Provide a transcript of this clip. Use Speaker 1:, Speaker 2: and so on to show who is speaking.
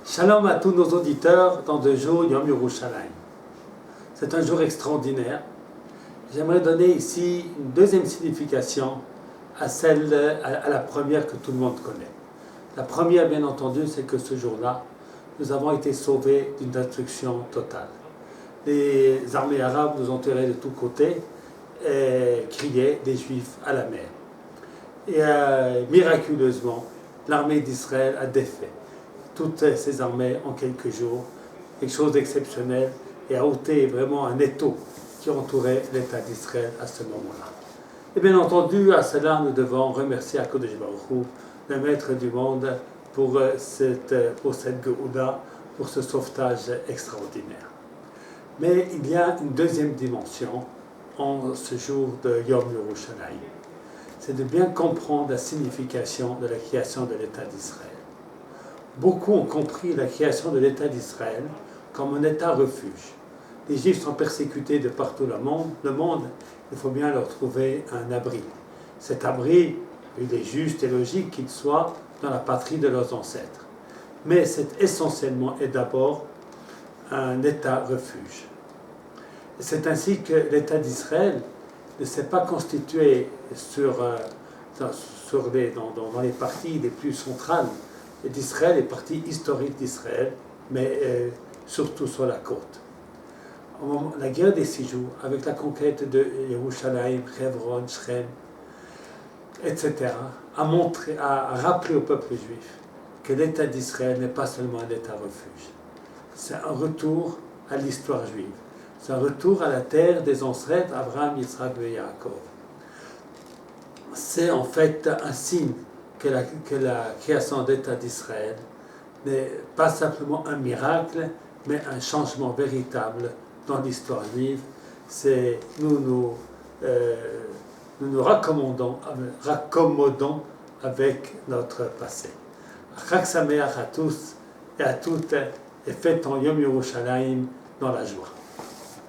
Speaker 1: Shalom à tous nos auditeurs dans le jour Yom Yerushalayim. C'est un jour extraordinaire. J'aimerais donner ici une deuxième signification à la première que tout le monde connaît. La première, bien entendu, c'est que ce jour-là, nous avons été sauvés d'une destruction totale. Les armées arabes nous ont tirés de tous côtés et criaient des Juifs à la mer. Et miraculeusement, l'armée d'Israël a défait toutes ces armées en quelques jours, quelque chose d'exceptionnel, et a ôté vraiment un étau qui entourait l'État d'Israël à ce moment-là. Et bien entendu, à cela, nous devons remercier HaKadosh Baruch Hu, le maître du monde, pour cette Geoula, pour ce sauvetage extraordinaire. Mais il y a une deuxième dimension en ce jour de Yom Yerushalayim. C'est de bien comprendre la signification de la création de l'État d'Israël. Beaucoup ont compris la création de l'État d'Israël comme un État refuge. Les Juifs sont persécutés de partout le monde, il faut bien leur trouver un abri. Cet abri, il est juste et logique qu'il soit dans la patrie de leurs ancêtres. Mais c'est essentiellement et d'abord un État refuge. C'est ainsi que l'État d'Israël ne s'est pas constitué dans les parties les plus centrales d'Israël, les parties historiques d'Israël, mais surtout sur la côte. La guerre des 6 jours, avec la conquête de Yerushalayim, Hebron, Shrem, etc., a rappelé au peuple juif que l'État d'Israël n'est pas seulement un État refuge. C'est un retour à l'histoire juive. C'est un retour à la terre des ancêtres, Abraham, Yitzhak et Yaakov. C'est en fait un signe que la création d'État d'Israël n'est pas simplement un miracle, mais un changement véritable dans l'histoire juive. Nous nous raccommodons avec notre passé. Chag Sameach à tous et à toutes, et fêtons Yom Yerushalayim dans la joie.